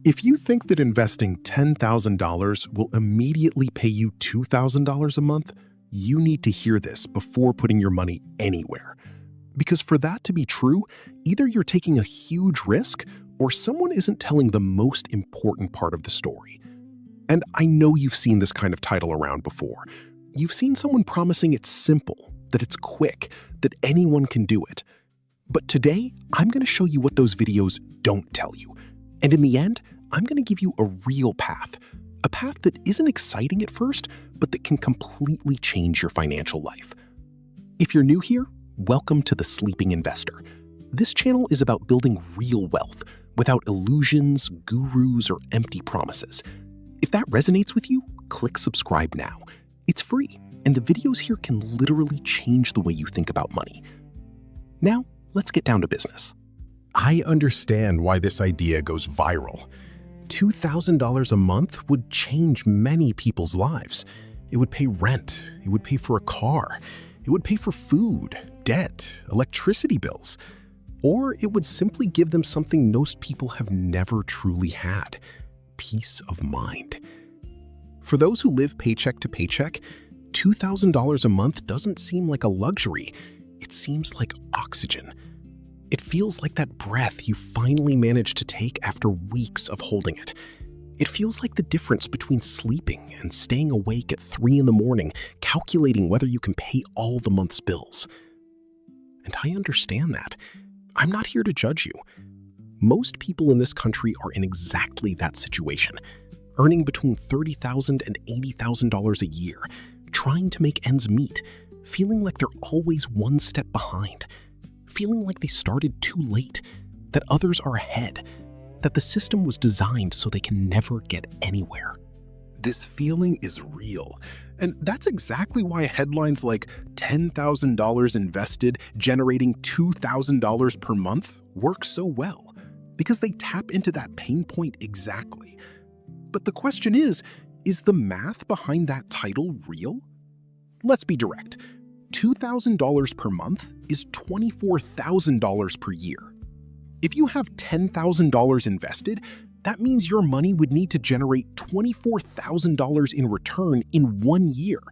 If you think that investing $10,000 will immediately pay you $2,000 a month, you need to hear this before putting your money anywhere. Because for that to be true, either you're taking a huge risk or someone isn't telling the most important part of the story. And I know you've seen this kind of title around before. You've seen someone promising it's simple, that it's quick, that anyone can do it. But today, I'm going to show you what those videos don't tell you. And in the end, I'm going to give you a real path. A path that isn't exciting at first, but that can completely change your financial life. If you're new here, welcome to The Sleeping Investor. This channel is about building real wealth without illusions, gurus, or empty promises. If that resonates with you, click subscribe now. It's free, and the videos here can literally change the way you think about money. Now, let's get down to business. I understand why this idea goes viral. $2,000 a month would change many people's lives. It would pay rent, it would pay for a car, it would pay for food, debt, electricity bills, or it would simply give them something most people have never truly had: peace of mind. For those who live paycheck to paycheck, $2,000 a month doesn't seem like a luxury. It seems like oxygen. It feels like that breath you finally managed to take after weeks of holding it. It feels like the difference between sleeping and staying awake at 3 in the morning, calculating whether you can pay all the month's bills. And I understand that. I'm not here to judge you. Most people in this country are in exactly that situation, earning between $30,000 and $80,000 a year, trying to make ends meet, feeling like they're always one step behind, feeling like they started too late, that others are ahead, that the system was designed so they can never get anywhere. This feeling is real, and that's exactly why headlines like $10,000 invested generating $2,000 per month work so well, because they tap into that pain point exactly. But the question is the math behind that title real? Let's be direct. $2,000 per month is $24,000 per year. If you have $10,000 invested, that means your money would need to generate $24,000 in return in 1 year.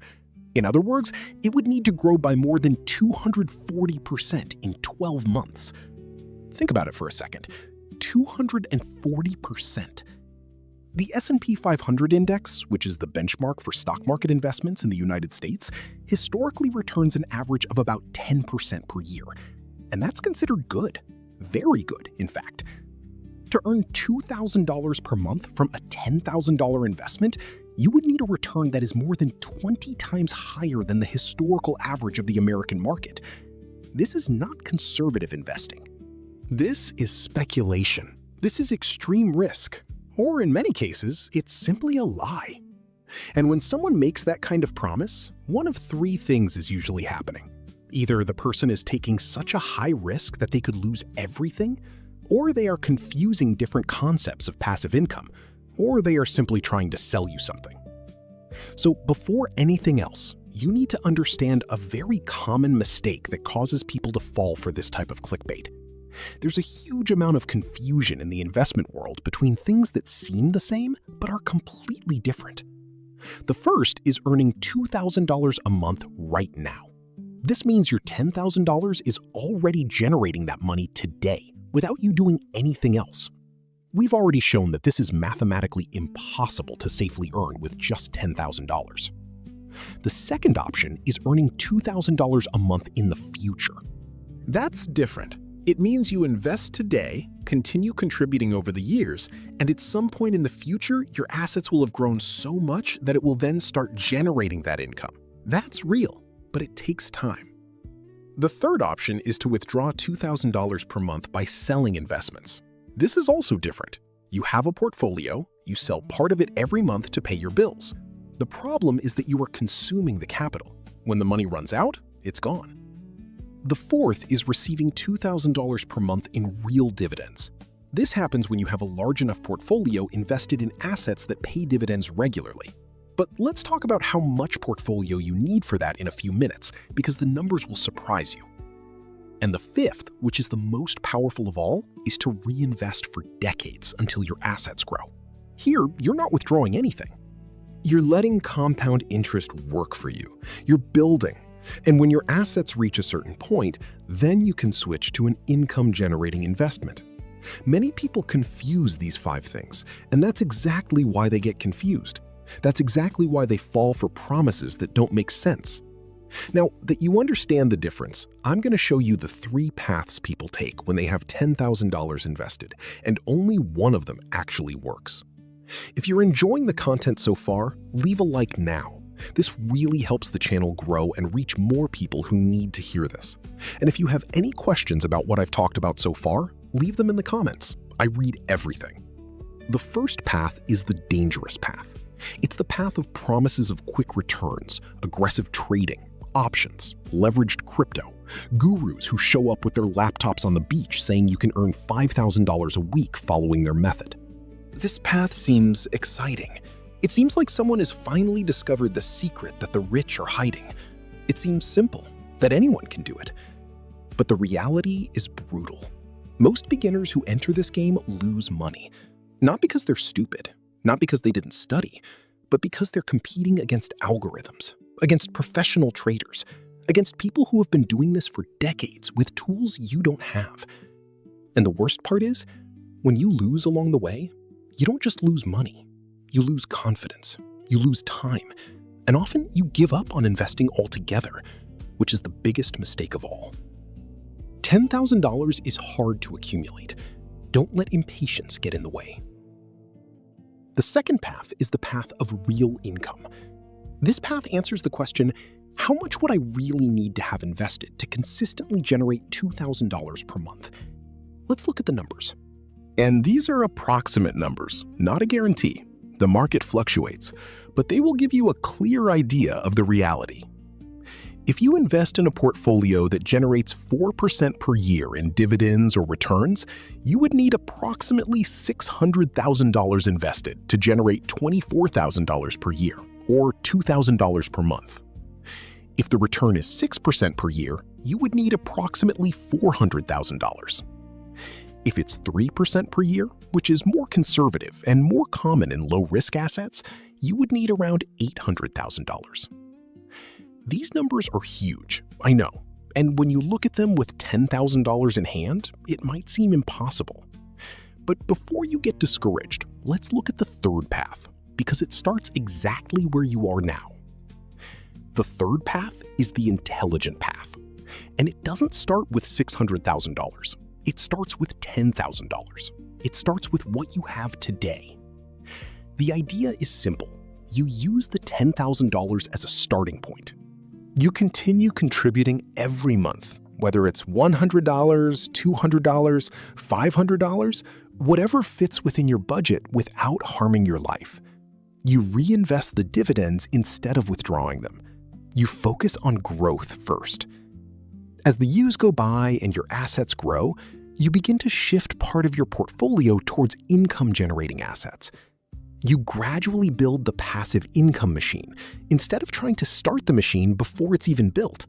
In other words, it would need to grow by more than 240% in 12 months. Think about it for a second. 240%. The S&P 500 index, which is the benchmark for stock market investments in the United States, historically returns an average of about 10% per year. And that's considered good. Very good, in fact. To earn $2,000 per month from a $10,000 investment, you would need a return that is more than 20 times higher than the historical average of the American market. This is not conservative investing. This is speculation. This is extreme risk. Or in many cases, it's simply a lie. And when someone makes that kind of promise, one of 3 things is usually happening. Either the person is taking such a high risk that they could lose everything, or they are confusing different concepts of passive income, or they are simply trying to sell you something. So before anything else, you need to understand a very common mistake that causes people to fall for this type of clickbait. There's a huge amount of confusion in the investment world between things that seem the same but are completely different. The first is earning $2,000 a month right now. This means your $10,000 is already generating that money today without you doing anything else. We've already shown that this is mathematically impossible to safely earn with just $10,000. The second option is earning $2,000 a month in the future. That's different. It means you invest today, continue contributing over the years, and at some point in the future, your assets will have grown so much that it will then start generating that income. That's real, but it takes time. The third option is to withdraw $2,000 per month by selling investments. This is also different. You have a portfolio, you sell part of it every month to pay your bills. The problem is that you are consuming the capital. When the money runs out, it's gone. The fourth is receiving $2,000 per month in real dividends. This happens when you have a large enough portfolio invested in assets that pay dividends regularly. But let's talk about how much portfolio you need for that in a few minutes, because the numbers will surprise you. And the fifth, which is the most powerful of all, is to reinvest for decades until your assets grow. Here, you're not withdrawing anything. You're letting compound interest work for you. You're building. And when your assets reach a certain point, then you can switch to an income-generating investment. Many people confuse these 5 things, and that's exactly why they get confused. That's exactly why they fall for promises that don't make sense. Now, that you understand the difference, I'm going to show you the 3 paths people take when they have $10,000 invested, and only one of them actually works. If you're enjoying the content so far, leave a like now. This really helps the channel grow and reach more people who need to hear this. And if you have any questions about what I've talked about so far, leave them in the comments. I read everything. The first path is the dangerous path. It's the path of promises of quick returns, aggressive trading, options, leveraged crypto, gurus who show up with their laptops on the beach saying you can earn $5,000 a week following their method. This path seems exciting. It seems like someone has finally discovered the secret that the rich are hiding. It seems simple, that anyone can do it. But the reality is brutal. Most beginners who enter this game lose money, not because they're stupid, not because they didn't study, but because they're competing against algorithms, against professional traders, against people who have been doing this for decades with tools you don't have. And the worst part is, when you lose along the way, you don't just lose money, you lose confidence, you lose time, and often you give up on investing altogether, which is the biggest mistake of all. $10,000 is hard to accumulate. Don't let impatience get in the way. The second path is the path of real income. This path answers the question, how much would I really need to have invested to consistently generate $2,000 per month? Let's look at the numbers. And these are approximate numbers, not a guarantee. The market fluctuates, but they will give you a clear idea of the reality. If you invest in a portfolio that generates 4% per year in dividends or returns, you would need approximately $600,000 invested to generate $24,000 per year, or $2,000 per month. If the return is 6% per year, you would need approximately $400,000. If it's 3% per year, which is more conservative and more common in low-risk assets, you would need around $800,000. These numbers are huge, I know, and when you look at them with $10,000 in hand, it might seem impossible. But before you get discouraged, let's look at the third path, because it starts exactly where you are now. The third path is the intelligent path, and it doesn't start with $600,000. It starts with $10,000. It starts with what you have today. The idea is simple. You use the $10,000 as a starting point. You continue contributing every month, whether it's $100, $200, $500, whatever fits within your budget without harming your life. You reinvest the dividends instead of withdrawing them. You focus on growth first. As the years go by and your assets grow, you begin to shift part of your portfolio towards income-generating assets. You gradually build the passive income machine instead of trying to start the machine before it's even built.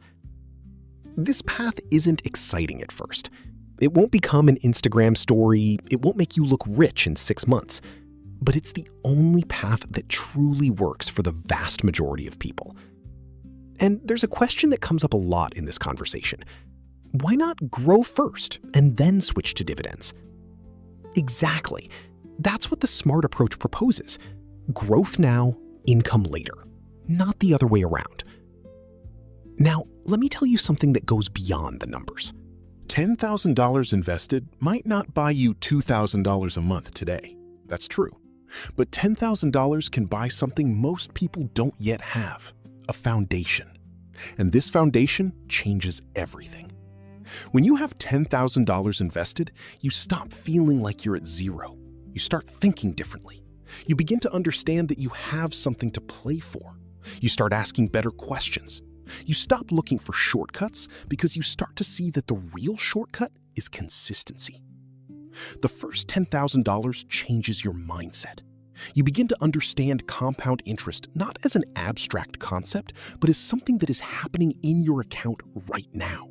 This path isn't exciting at first. It won't become an Instagram story, it won't make you look rich in 6 months, but it's the only path that truly works for the vast majority of people. And there's a question that comes up a lot in this conversation. Why not grow first and then switch to dividends? Exactly. That's what the SMART approach proposes. Growth now, income later, not the other way around. Now, let me tell you something that goes beyond the numbers. $10,000 invested might not buy you $2,000 a month today. That's true. But $10,000 can buy something most people don't yet have, a foundation. And this foundation changes everything. When you have $10,000 invested, you stop feeling like you're at zero. You start thinking differently. You begin to understand that you have something to play for. You start asking better questions. You stop looking for shortcuts because you start to see that the real shortcut is consistency. The first $10,000 changes your mindset. You begin to understand compound interest not as an abstract concept, but as something that is happening in your account right now.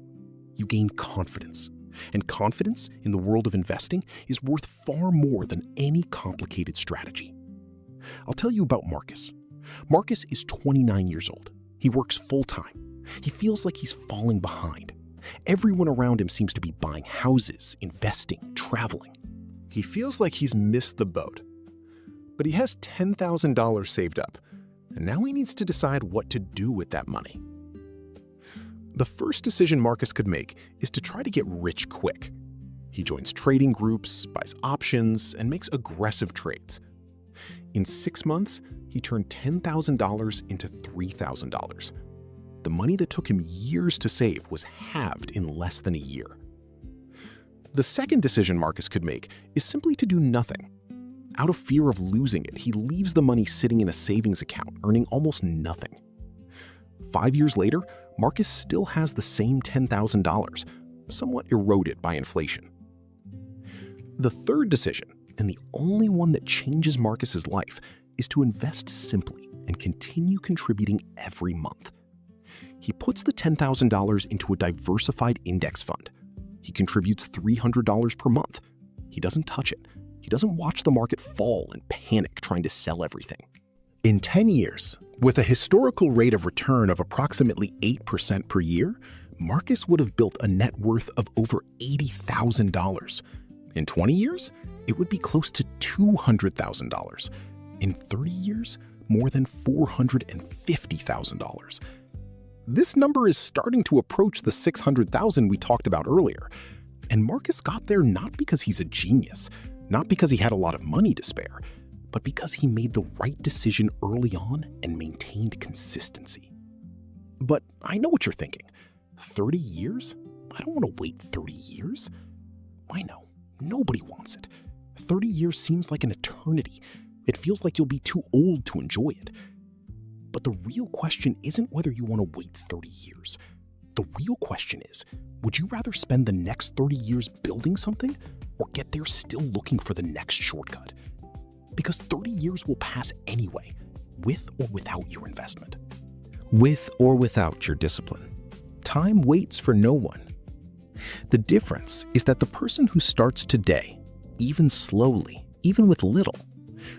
you gain confidence. And confidence in the world of investing is worth far more than any complicated strategy. I'll tell you about Marcus. Marcus is 29 years old. He works full-time. He feels like he's falling behind. Everyone around him seems to be buying houses, investing, traveling. He feels like he's missed the boat. But he has $10,000 saved up, and now he needs to decide what to do with that money. The first decision Marcus could make is to try to get rich quick. He joins trading groups, buys options, and makes aggressive trades. In 6 months, he turned $10,000 into $3,000. The money that took him years to save was halved in less than a year. The second decision Marcus could make is simply to do nothing. Out of fear of losing it, he leaves the money sitting in a savings account, earning almost nothing. 5 years later, Marcus still has the same $10,000, somewhat eroded by inflation. The third decision, and the only one that changes Marcus's life, is to invest simply and continue contributing every month. He puts the $10,000 into a diversified index fund. He contributes $300 per month. He doesn't touch it. He doesn't watch the market fall and panic trying to sell everything. In 10 years, with a historical rate of return of approximately 8% per year, Marcus would have built a net worth of over $80,000. In 20 years, it would be close to $200,000. In 30 years, more than $450,000. This number is starting to approach the $600,000 we talked about earlier. And Marcus got there not because he's a genius, not because he had a lot of money to spare, but because he made the right decision early on and maintained consistency. But I know what you're thinking. 30 years? I don't want to wait 30 years. I know. Nobody wants it. 30 years seems like an eternity. It feels like you'll be too old to enjoy it. But the real question isn't whether you want to wait 30 years. The real question is, would you rather spend the next 30 years building something or get there still looking for the next shortcut? Because 30 years will pass anyway, with or without your investment. With or without your discipline. Time waits for no one. The difference is that the person who starts today, even slowly, even with little,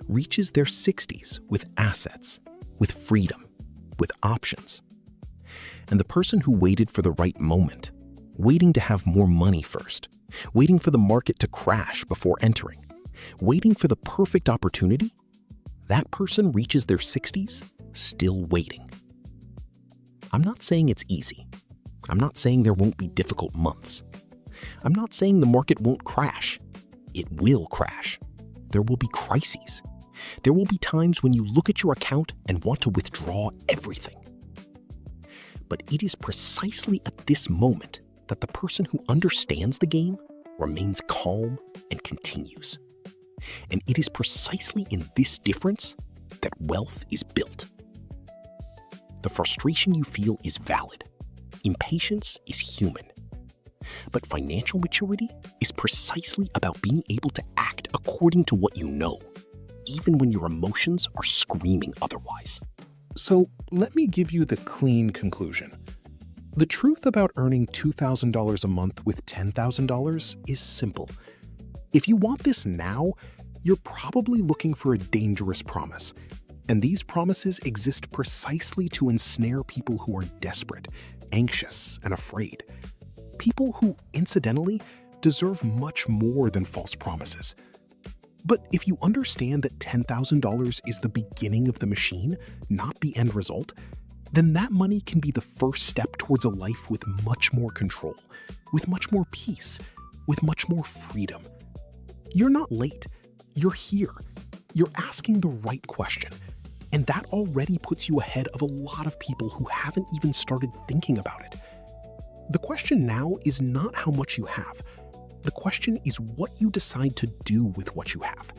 reaches their 60s with assets, with freedom, with options. And the person who waited for the right moment, waiting to have more money first, waiting for the market to crash before entering, waiting for the perfect opportunity, that person reaches their 60s still waiting. I'm not saying it's easy. I'm not saying there won't be difficult months. I'm not saying the market won't crash. It will crash. There will be crises. There will be times when you look at your account and want to withdraw everything. But it is precisely at this moment that the person who understands the game remains calm and continues. And it is precisely in this difference that wealth is built. The frustration you feel is valid. Impatience is human. But financial maturity is precisely about being able to act according to what you know, even when your emotions are screaming otherwise. So let me give you the clean conclusion. The truth about earning $2,000 a month with $10,000 is simple. If you want this now, you're probably looking for a dangerous promise. And these promises exist precisely to ensnare people who are desperate, anxious, and afraid. People who, incidentally, deserve much more than false promises. But if you understand that $10,000 is the beginning of the machine, not the end result, then that money can be the first step towards a life with much more control, with much more peace, with much more freedom. You're not late. You're here. You're asking the right question. And that already puts you ahead of a lot of people who haven't even started thinking about it. The question now is not how much you have. The question is what you decide to do with what you have.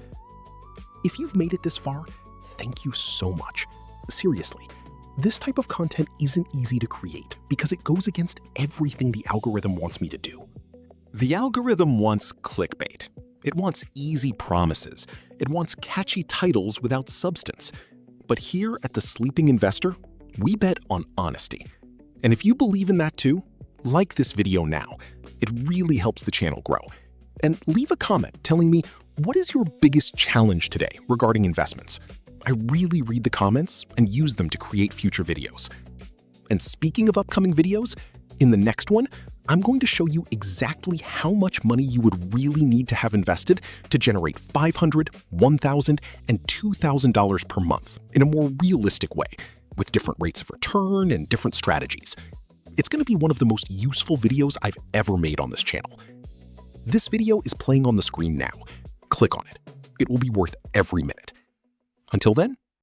If you've made it this far, thank you so much. Seriously, this type of content isn't easy to create because it goes against everything the algorithm wants me to do. The algorithm wants clickbait. It wants easy promises. It wants catchy titles without substance. But here at The Sleeping Investor, we bet on honesty. And if you believe in that too, Like this video now. It really helps the channel grow. And leave a comment telling me what is your biggest challenge today regarding investments. I really read the comments and use them to create future videos. And speaking of upcoming videos, in the next one, I'm going to show you exactly how much money you would really need to have invested to generate $500, $1,000, and $2,000 per month in a more realistic way, with different rates of return and different strategies. It's going to be one of the most useful videos I've ever made on this channel. This video is playing on the screen now. Click on it. It will be worth every minute. Until then,